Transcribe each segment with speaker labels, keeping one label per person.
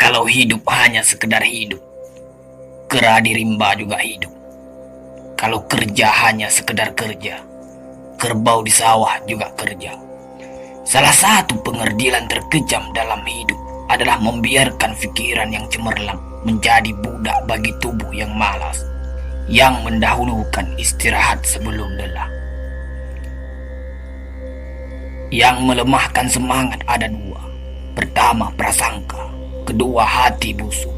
Speaker 1: Kalau hidup hanya sekedar hidup, kera di rimba juga hidup. Kalau kerja hanya sekedar kerja, kerbau di sawah juga kerja. Salah satu pengerdilan terkejam dalam hidup adalah membiarkan pikiran yang cemerlang menjadi budak bagi tubuh yang malas, yang mendahulukan istirahat sebelum lelah. Yang melemahkan semangat ada dua. Pertama, prasangka. Kedua, hati busuk.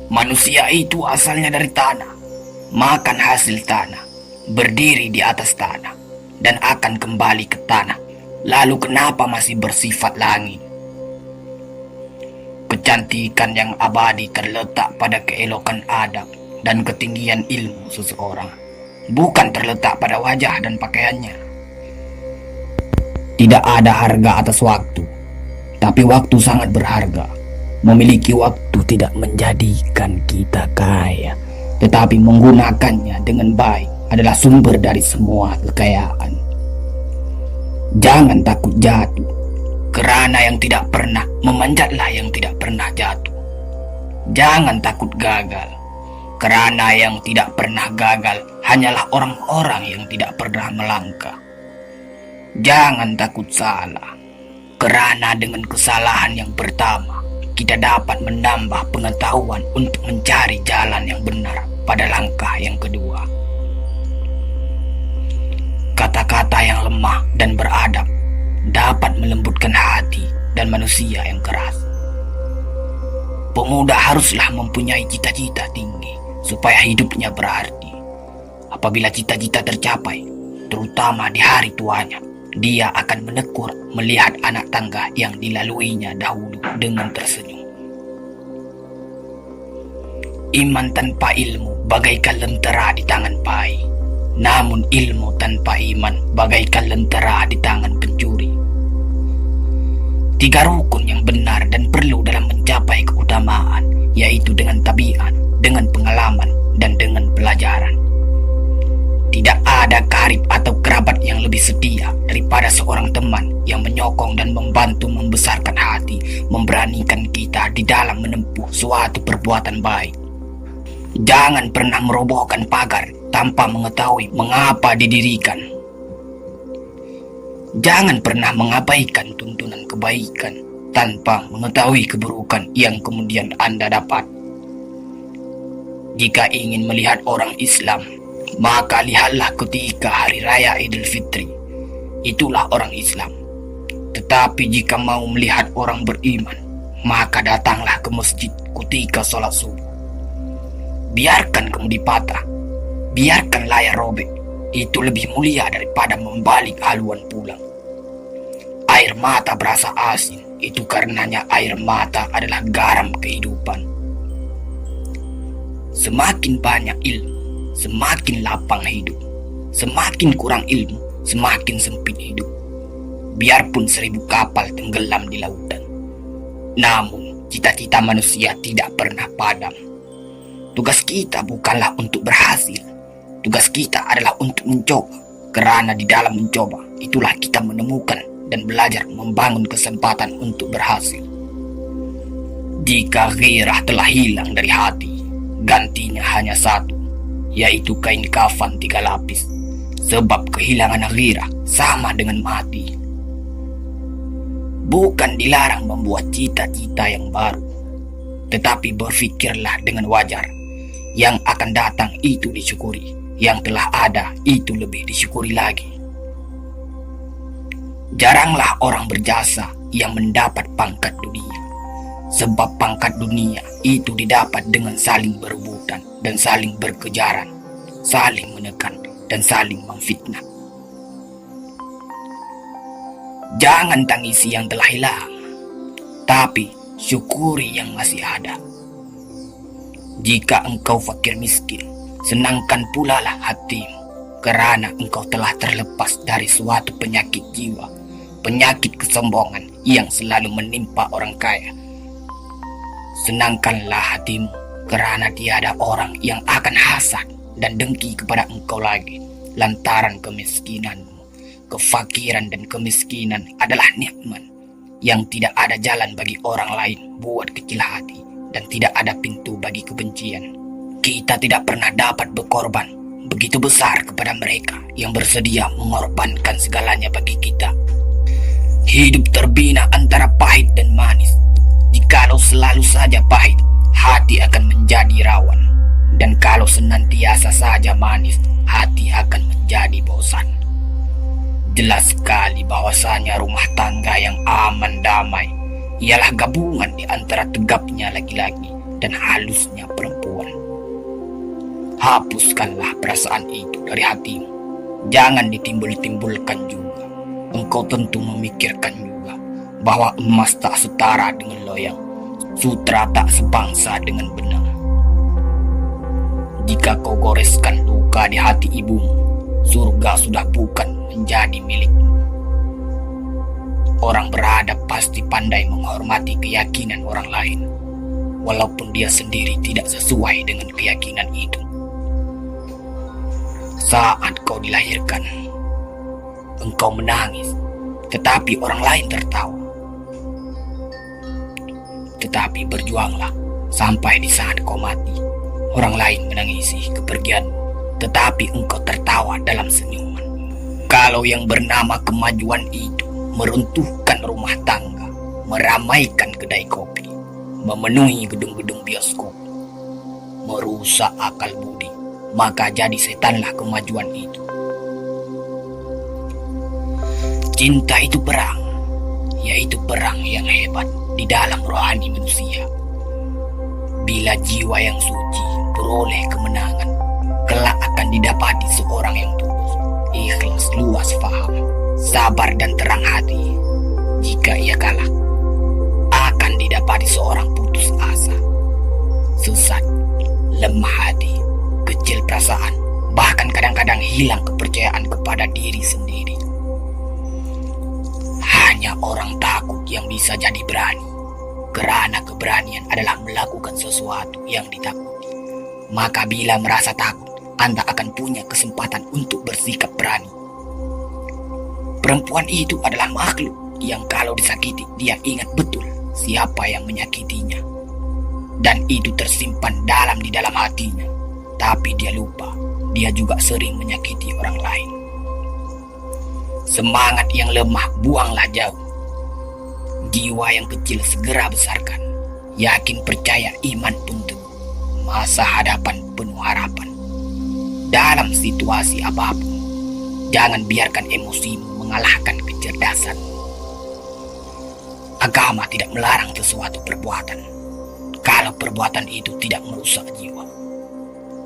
Speaker 1: Manusia itu asalnya dari tanah, makan hasil tanah, berdiri di atas tanah, dan akan kembali ke tanah. Lalu kenapa masih bersifat langit? Kecantikan yang abadi terletak pada keelokan adab dan ketinggian ilmu seseorang, bukan terletak pada wajah dan pakaiannya. Tidak ada harga atas waktu, tapi waktu sangat berharga. Memiliki waktu tidak menjadikan kita kaya, tetapi menggunakannya dengan baik adalah sumber dari semua kekayaan. Jangan takut jatuh, kerana yang tidak pernah memanjatlah yang tidak pernah jatuh. Jangan takut gagal, kerana yang tidak pernah gagal hanyalah orang-orang yang tidak pernah melangkah. Jangan takut salah, kerana dengan kesalahan yang pertama, kita dapat menambah pengetahuan untuk mencari jalan yang benar pada langkah yang kedua. Kata-kata yang lemah dan beradab dapat melembutkan hati dan manusia yang keras. Pemuda haruslah mempunyai cita-cita tinggi supaya hidupnya berarti. Apabila cita-cita tercapai, terutama di hari tuanya, dia akan menekur melihat anak tangga yang dilaluinya dahulu dengan tersenyum. Iman tanpa ilmu bagaikan lentera di tangan pai, namun ilmu tanpa iman bagaikan lentera di tangan pencuri. Tiga rukun yang benar dan perlu dalam mencapai keutamaan, yaitu dengan tabiat, dengan pengalaman, dan dengan pelajaran. Tidak ada karib atau kerabat yang lebih setia daripada seorang teman yang menyokong dan membantu membesarkan hati, memberanikan kita di dalam menempuh suatu perbuatan baik. Jangan pernah merobohkan pagar tanpa mengetahui mengapa didirikan. Jangan pernah mengabaikan tuntunan kebaikan tanpa mengetahui keburukan yang kemudian Anda dapat. Jika ingin melihat orang Islam, maka lihatlah ketika hari raya Idul Fitri. Itulah orang Islam. Tetapi jika mau melihat orang beriman, maka datanglah ke masjid ketika sholat subuh. Biarkan kemudi patah, biarkan layar robek. Itu lebih mulia daripada membalik haluan pulang. Air mata berasa asin, itu karenanya air mata adalah garam kehidupan. Semakin banyak ilmu, semakin lapang hidup. Semakin kurang ilmu, semakin sempit hidup. Biarpun 1000 kapal tenggelam di lautan, namun cita-cita manusia tidak pernah padam. Tugas kita bukanlah untuk berhasil. Tugas kita adalah untuk mencoba. Kerana di dalam mencoba, itulah kita menemukan dan belajar membangun kesempatan untuk berhasil. Jika gairah telah hilang dari hati, gantinya hanya satu, yaitu kain kafan 3 lapis. Sebab kehilangan gairah sama dengan mati. Bukan dilarang membuat cita-cita yang baru, tetapi berfikirlah dengan wajar. Yang akan datang itu disyukuri, yang telah ada itu lebih disyukuri lagi. Jaranglah orang berjasa yang mendapat pangkat dunia, sebab pangkat dunia itu didapat dengan saling berebutan dan saling berkejaran, saling menekan dan saling memfitnah. Jangan tangisi yang telah hilang, tapi syukuri yang masih ada. Jika engkau fakir miskin, senangkan pula lah hatimu, kerana engkau telah terlepas dari suatu penyakit jiwa, penyakit kesombongan yang selalu menimpa orang kaya. Senangkanlah hatimu, kerana tiada orang yang akan hasad dan dengki kepada engkau lagi, lantaran kemiskinanmu. Kefakiran dan kemiskinan adalah nikmat, yang tidak ada jalan bagi orang lain buat kecil hati dan tidak ada pintu bagi kebencian. Kita tidak pernah dapat berkorban begitu besar kepada mereka yang bersedia mengorbankan segalanya bagi kita. Hidup terbina antara pahit dan manis. Jikalau selalu saja pahit, hati akan menjadi rawan. Dan kalau senantiasa saja manis, hati akan menjadi bosan. Jelas sekali bahwasanya rumah tangga yang aman damai ialah gabungan di antara tegapnya laki-laki dan halusnya perempuan. Hapuskanlah perasaan itu dari hatimu. Jangan ditimbul-timbulkan juga. Engkau tentu memikirkan juga bahwa emas tak setara dengan loyang, sutra tak sebangsa dengan benang. Jika kau goreskan luka di hati ibumu, surga sudah bukan menjadi milikmu. Orang beradab pasti pandai menghormati keyakinan orang lain, walaupun dia sendiri tidak sesuai dengan keyakinan itu. Saat kau dilahirkan, engkau menangis, tetapi orang lain tertawa. Tetapi berjuanglah sampai di saat kau mati. Orang lain menangisi kepergianmu, tetapi engkau tertawa dalam senyuman. Kalau yang bernama kemajuan itu meruntuhkan rumah tangga, meramaikan kedai kopi, memenuhi gedung-gedung bioskop, merusak akal budi, maka jadi setanlah kemajuan itu. Cinta itu perang, yaitu perang yang hebat di dalam rohani manusia. Bila jiwa yang suci beroleh kemenangan, kelak akan didapati seorang yang tulus, ikhlas, luas faham, sabar dan terang hati. Jika ia kalah, akan didapati seorang putus asa, sesat, lemah hati, kecil perasaan, bahkan kadang-kadang hilang kepercayaan kepada diri sendiri. Hanya orang takut yang bisa jadi berani, karena keberanian adalah melakukan sesuatu yang ditakuti. Maka bila merasa takut, Anda akan punya kesempatan untuk bersikap berani. Perempuan itu adalah makhluk yang kalau disakiti, dia ingat betul siapa yang menyakitinya. Dan itu tersimpan dalam di dalam hatinya. Tapi dia lupa, dia juga sering menyakiti orang lain. Semangat yang lemah buanglah jauh. Jiwa yang kecil segera besarkan. Yakin percaya iman pun teguh. Masa hadapan penuh harapan. Dalam situasi apapun, jangan biarkan emosimu mengalahkan kecerdasan. Agama tidak melarang sesuatu perbuatan, kalau perbuatan itu tidak merusak jiwa.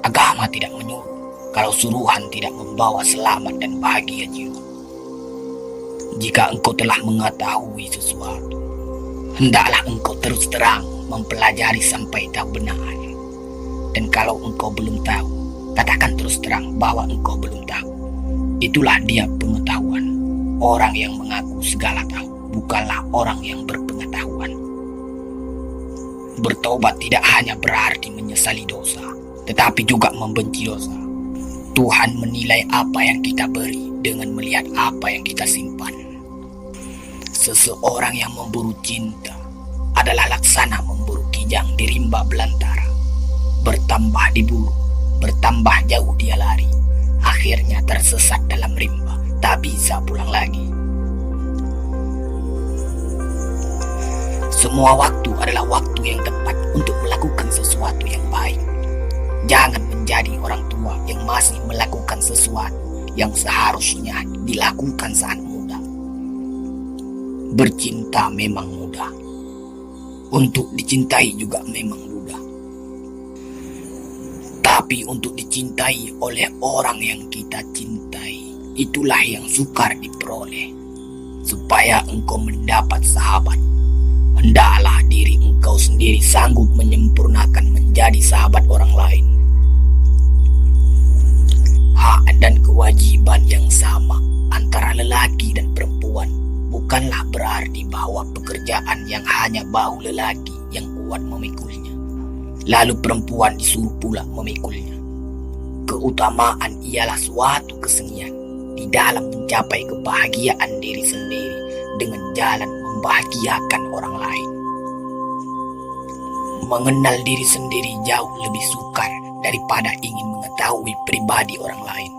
Speaker 1: Agama tidak menyuruh, kalau suruhan tidak membawa selamat dan bahagia jiwa. Jika engkau telah mengetahui sesuatu, hendaklah engkau terus terang mempelajari sampai tahu benarnya. Dan kalau engkau belum tahu, katakan terus terang bahwa engkau belum tahu. Itulah dia pengetahuan. Orang yang mengaku segala tahu bukanlah orang yang berpengetahuan. Bertobat tidak hanya berarti menyesali dosa, tetapi juga membenci dosa. Tuhan menilai apa yang kita beri dengan melihat apa yang kita simpan. Seseorang yang memburu cinta adalah laksana memburu kijang di rimba belantara. Bertambah diburu, bertambah jauh dia lari. Akhirnya tersesat dalam rimba, tak bisa pulang lagi. Semua waktu adalah waktu yang tepat untuk melakukan sesuatu yang baik. Jangan menjadi orang tua yang masih melakukan sesuatu yang seharusnya dilakukan saat muda. Bercinta memang mudah. Untuk dicintai juga memang mudah. Tapi untuk dicintai oleh orang yang kita cintai, itulah yang sukar diperoleh. Supaya engkau mendapat sahabat, hendaklah diri engkau sendiri sanggup menyempurnakan menjadi sahabat orang lain. Hak dan kewajiban yang sama antara lelaki dan perempuan bukanlah berarti bahwa pekerjaan yang hanya bahu lelaki yang kuat memikulnya, lalu perempuan disuruh pula memikulnya. Keutamaan ialah suatu kesenian di dalam mencapai kebahagiaan diri sendiri dengan jalan membahagiakan orang lain. Mengenal diri sendiri jauh lebih sukar daripada ingin mengetahui pribadi orang lain.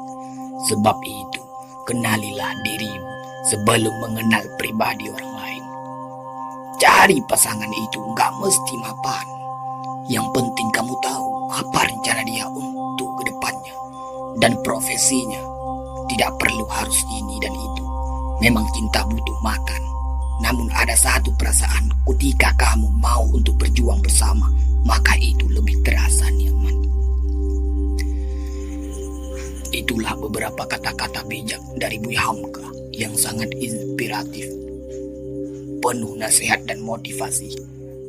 Speaker 1: Sebab itu, kenalilah dirimu sebelum mengenal pribadi orang lain. Cari pasangan itu nggak mesti mapan. Yang penting kamu tahu apa rencana dia untuk kedepannya dan profesinya. Tidak perlu harus ini dan itu. Memang cinta butuh makan. Namun ada satu perasaan ketika kamu mau untuk berjuang bersama, maka itu lebih terasa nyaman. Itulah beberapa kata-kata bijak dari Buya Hamka yang sangat inspiratif, penuh nasihat dan motivasi.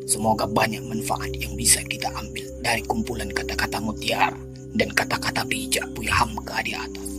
Speaker 1: Semoga banyak manfaat yang bisa kita ambil dari kumpulan kata-kata mutiara dan kata-kata bijak Buya Hamka di atas.